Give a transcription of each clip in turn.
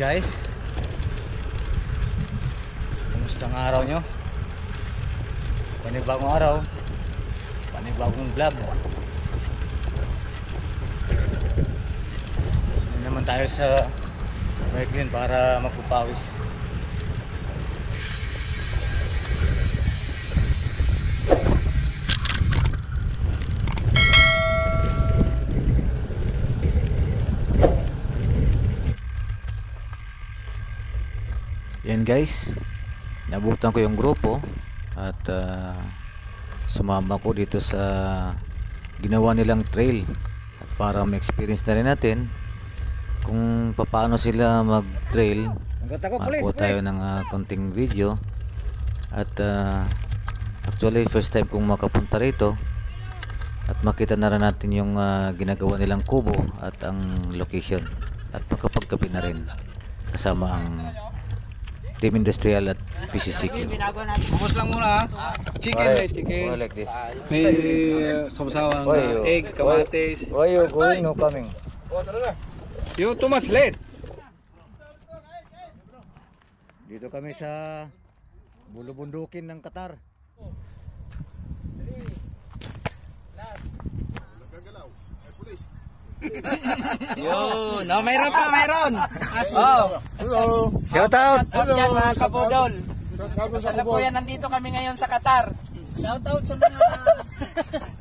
Guys, kumusta ang araw nyo? Panibagong araw, panibagong vlog. Hindi naman tayo sa Meclin para magpupawis. Yan guys, nabutan ko yung grupo at sumama ko dito sa ginawa nilang trail at para ma-experience na rin natin kung paano sila mag-trail. Makuha tayo ng konting video at actually first time kong makapunta rito at makita na rin natin yung ginagawa nilang kubo at ang location at makapagkape na rin kasama ang Team Industrial at PCCQ. Bumos lang muna. Chicken, may chicken. Like this. May sawsawang egg, kamatis. Why you going, no coming? You too much late. Dito kami sa bulubundukin ng Qatar. Yo, no, mayroon pa, mayroon. Oh. Hello. Shout out. Diyan mga kapudol. Kasalukuyan nandito kami ngayon sa Qatar. Shout out sa mga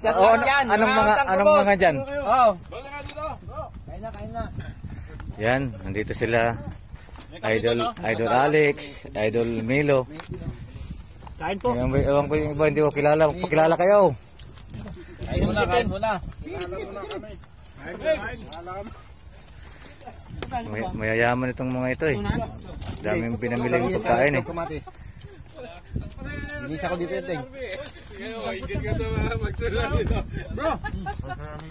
shout out diyan. Anong mga diyan? Oh. Kain na. Yan, nandito sila. Idol Alex, Idol Milo. Kain po. Ewan ko yung iba, hindi ko kilala. Pakilala kayo. Kain muna. Mayayaman itong mga ito eh. Daming pinamiling pagkain eh. Inis ako dito yung Igit ka sa magtula dito. Bro!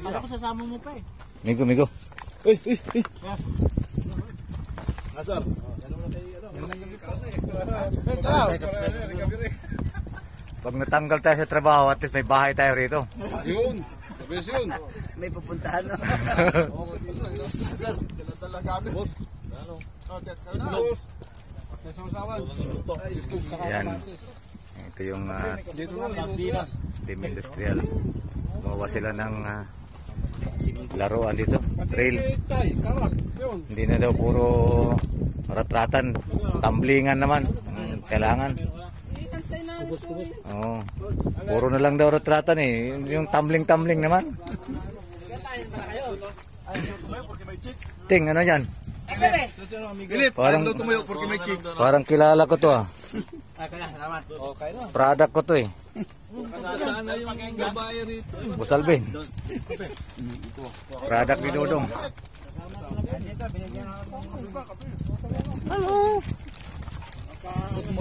Ako sasama mo pa eh. Migo. Uy! Asar. Pag natanggal tayo sa trabaho, at least may bahay tayo rito. Yun. Sabes yun. May pupuntahan na. Boss. Boss. May sawsawan. Yan. Ito yung Dito na Sardinas. Team Industrial. Gumawa sila ng laruan dito. Trail. Karak. Yun. Hindi na daw puro ratratan. Tumblingan naman. Kailangan. Oo. Puro na lang daw ratratan eh. Yung tumbling naman. Ting, ano yan? Parang kilala ko to ah. Product ko to eh. Sana yung babae rito. Busalbin. Product ni Dodong. Hello.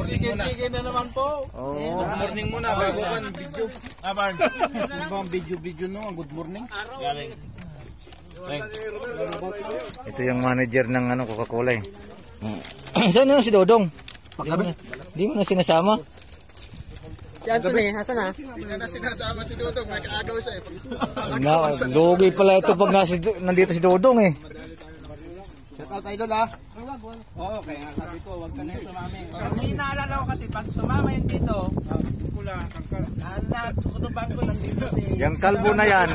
Chicken na naman po. Oh. Good morning muna bago ka ng video. Aman. Ano ba ang video no? Good morning. Ito yung manager ng Coca-Cola eh. Saan na si Dodong? Hindi mo na sinasama. Hasan na? Hindi na sinasama si Dodong. May kaagaw siya eh. Lugi pala ito pag nandito si Dodong eh. Shout out idol ah. Oo, kaya nga sabi ko, huwag ka na yung sumami. Kasi inaalala ko kasi pag sumama yun dito, lahat kutuban ko nandito si... Yung kalbo na yan.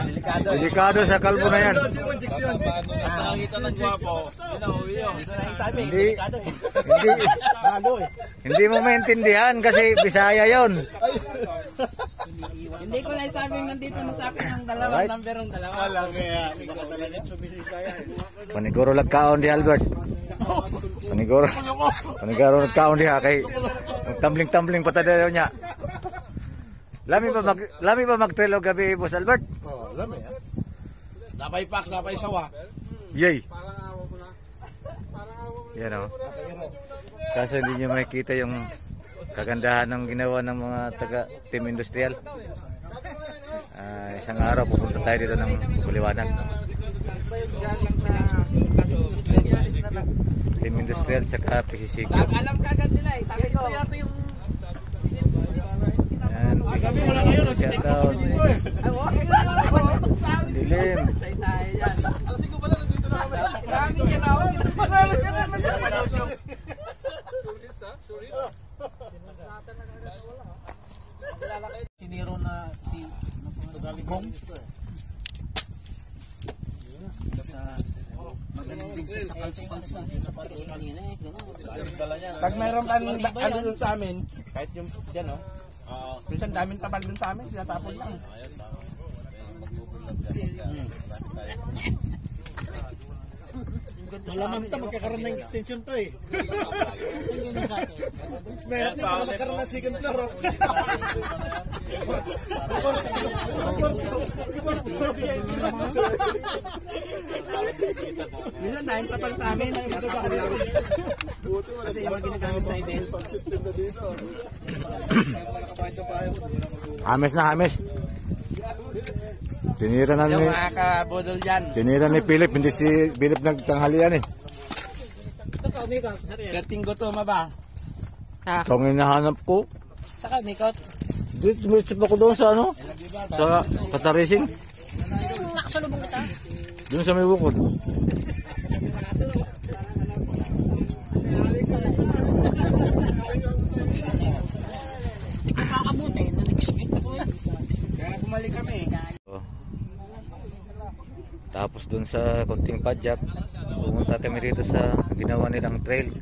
Delikado. Delikado sa kalbo na yan. Nakakita ng gwapo. Dito na yung sabi, Hindi. delikado eh. Hindi mo maintindihan kasi Bisaya yon. Hindi ko na yung sabi nandito na sa akin ang dalawang numberong dalawa. Alam kaya. Baka talaga sumisaya. Paniguro lagkaon di Albert. Paniguro lagkaon di ha kay tumbling pa tayo niya. Lami ba magtrelo gabi Boss Albert? Oh, alam eh. Napay Pax, napay Sawa. Yay. Yan o. Kaso hindi nyo makikita yung kagandahan ng ginawa ng mga taga Team Industrial. Isang araw pupunta tayo dito ng Suliwanan. Team Industrial tsaka PCCQ. Alam ka agad nila eh. Sabi ko. Yan, PCCQ, shoutout. Dilim. Siniro na si Bong. Sa magaling din siya sa kalso-kalso. Pag mayroon kang ano dun sa amin, kahit yung dyan o. Minsan daming tabal dun sa amin, tinatapon lang. Malamang ito, magkakaroon ng extension to eh. Meron niya baka magkaroon ng second floor. Minsan daming tabal sa amin, tinatapon lang. Kasi yung mga ginagamit sa event. Hames na hames. Tinira na Yung ni mga kabodol dyan. Tinira ni Philip, hindi si Philip nagtanghalian eh. Kerting gutoma ba? Ha? Ito ang hinahanap ko. Saka mikot. Dito, sumisip ako doon sa ano? Sa Qatar Racing. Nakasalubong kita. Doon sa may bukod. Makakabuti, na-expect ako eh. Kaya bumalik kami. Tapos doon sa konting padyak, pumunta kami dito sa ginawa nilang trail.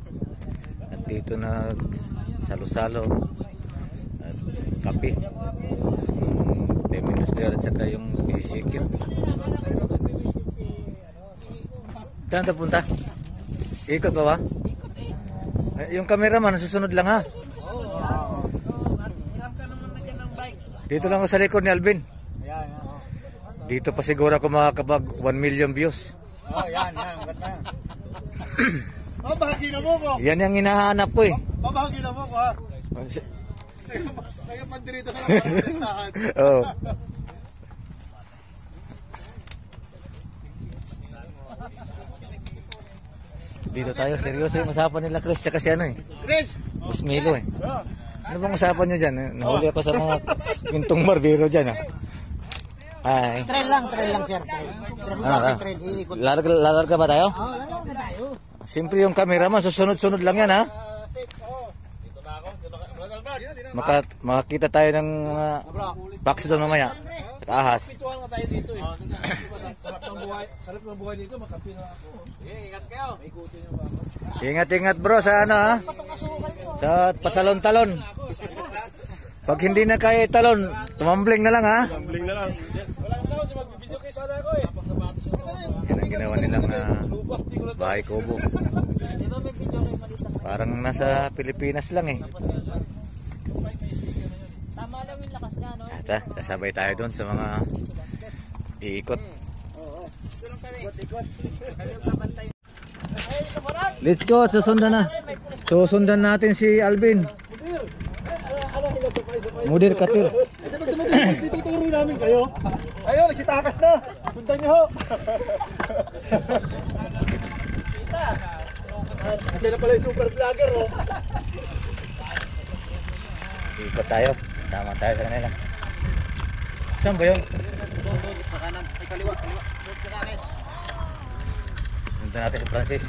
At dito na salo-salo at kape. Industrial at saka yung PCQ. Saan ito punta? Ikot pa ba? Yung cameraman susunod lang ha. Dito lang ako sa likod ni Alvin. Dito pa siguro ako makakapag 1 million views. Oh, yan. Ganda. Bahagi na mo ko. Yan yung hinahanap ko eh. Bahagi na mo ko ha. Kaya pandirito ka lang sa listahan. Oo. Dito tayo, seryoso yung usapan nila Chris tsaka si ano eh. Chris! Busmilo eh. Ano bang usapan nyo dyan? Nahuli ako sa mga pintong barbero dyan ah. Hi. Trail lang sir. Trail. Iikot. Lalarga ba tayo? Oo, lalo na tayo. Siyempre yung cameraman, susunod-sunod lang yan ha. Makakita tayo ng mga box doon mamaya. Sa ahas. Pituan nga tayo dito eh. Sarap ng buhay dito, makapi na ako. Ingat kayo. Ikutin nyo ba ako? Ingat-ingat bro sa ano ha. Sa patalon-talon. Pag hindi na kaya italon, tumambling na lang ha. Tumbling na lang. Walang sound, magbibideo kayo sana ako eh. Yan ang ginawa nilang bahay kubo. Parang nasa Pilipinas lang eh. Tama lang yung lakas na, no? At sasabay tayo doon sa mga iikot. Let's go, susundan natin si Alvin. Mudir Katir. Tuturo namin kayo. Ayun, nagsitakas na. Sundan nyo ho. Kasi na pala yung super vlogger oh. Ikot tayo. Tama tayo sa kanila. Saan ba yun? Sa kanan. Ay, kaliwa. Punta natin si Francis.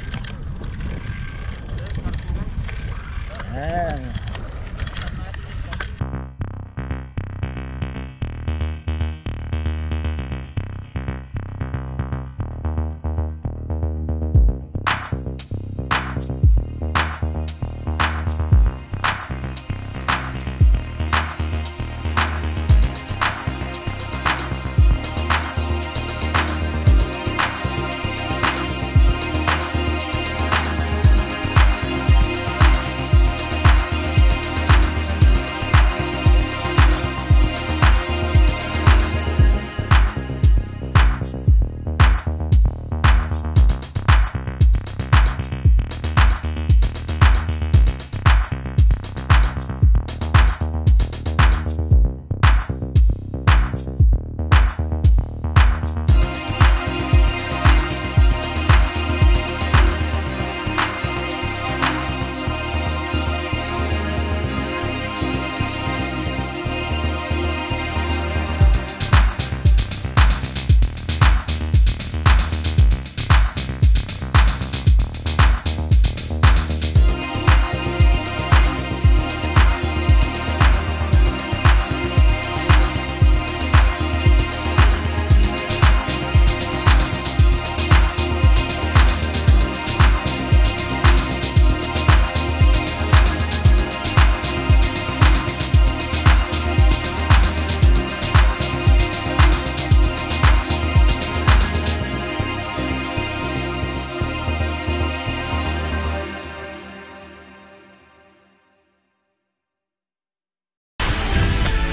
Ayan.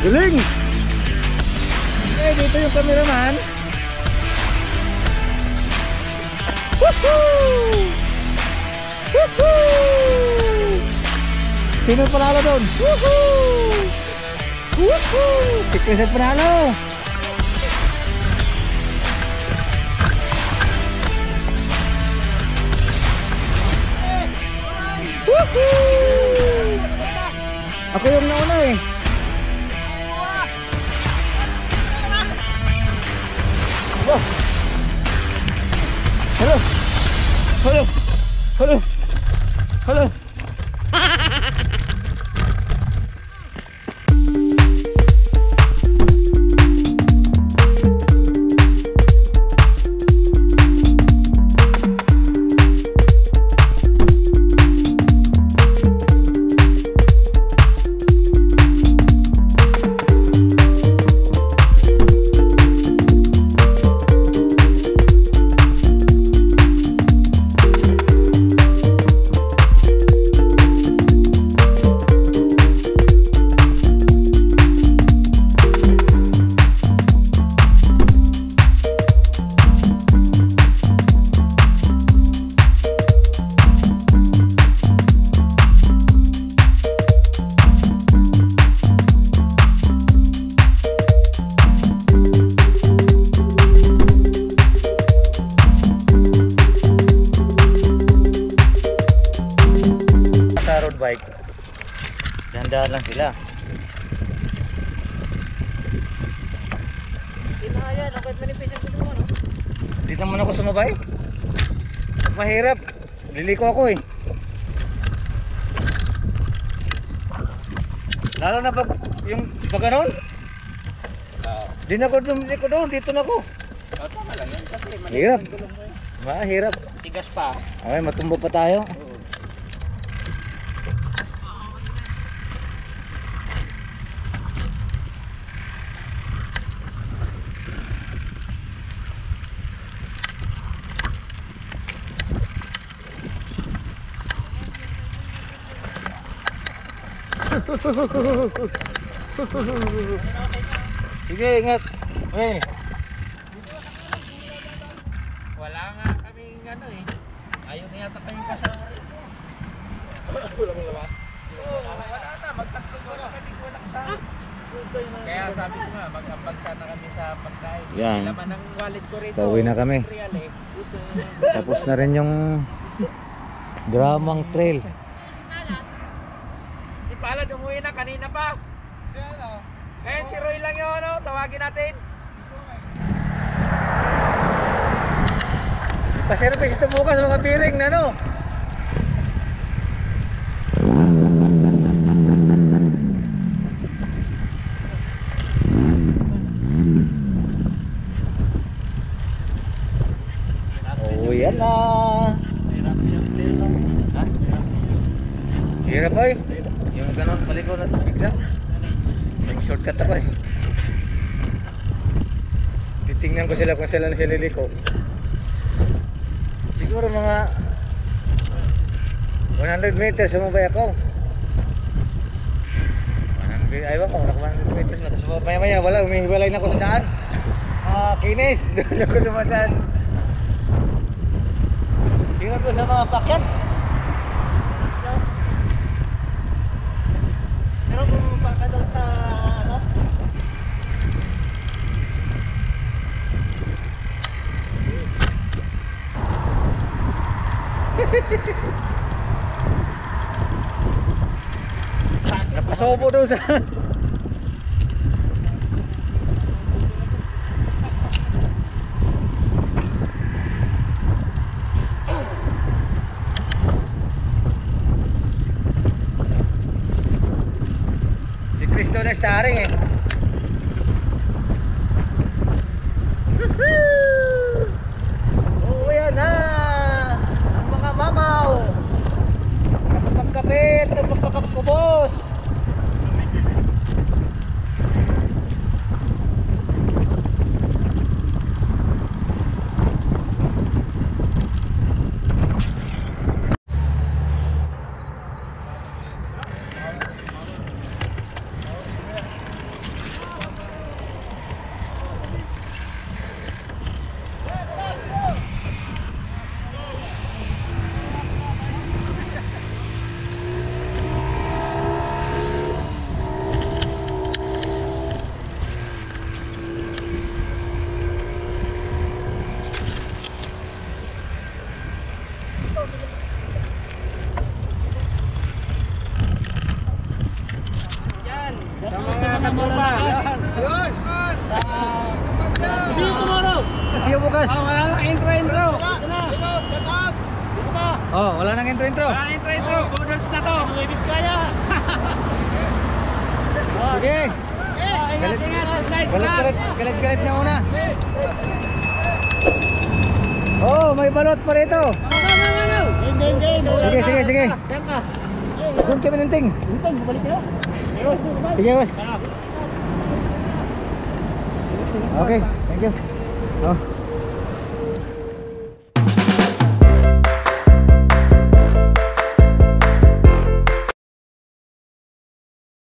Galing! Okay, dito yung cameraman. Woohoo! Woohoo! Sino panalo doon? Woohoo! Woohoo! Si Chris ang panalo! Woohoo! Ako yung nauna eh. Hello. Hello. Hello. Hello. Hello. Road bike. Dahan-dahan lang sila. Kinaya, nakit manipis ang gusto mo, no? Hindi naman ako sumabay. Mahirap. Liliko ako eh. Lalo na pag yung pag ganon. Di na ako dumiliko doon. Dito na ako. Tama lang yan. Kasi Hirap. Mahirap. tigas pa. Okay, matumbo pa tayo. Sige, ingat. Okay. Wala nga kaming ano eh. Ayaw na yata kaming kasama rin. Wala na, magtatlong wala kaming walang sama. Kaya sabi ko nga, mag-ambag sana kami sa pagkain. Yan. Laman ng wallet ko rito. Pauwi na kami. Real eh. Tapos na rin yung Gramang Trail. Si Palad umuwi na kanina pa. Ngayon si Roy lang yun, ano? Tawagin natin. Paservice ito bukas mga piring na no. Oh yan na. Hirap boy. Yung ganon paliko na bigla. Yung shortcut ako eh. Titingnan ko sila kung sila na sililiko. Siguro mga 100 meters sumabay ako. 100, ayaw ko, 100 meters na. Tapos maya-maya wala, umihiwalay na ako sa daan. Kinis, doon ako dumadaan. Tingnan ko sa mga pakyat. Pero bumaba ka doon sa ano? Napasobo doon sa si Cristo na starring eh. Oh yan na ang mga mamaw nakapagkapit, nakapagkakubos. See you tomorrow. See you bukas. Wala lang intro. Oh, wala nang intro. Wala intro. Kudos na to. May Biskaya. Sige. Galit na muna. Oh, may balot pa rito. Sige. Doon kami ninting. Sige, boss. Okay, thank you. Oh.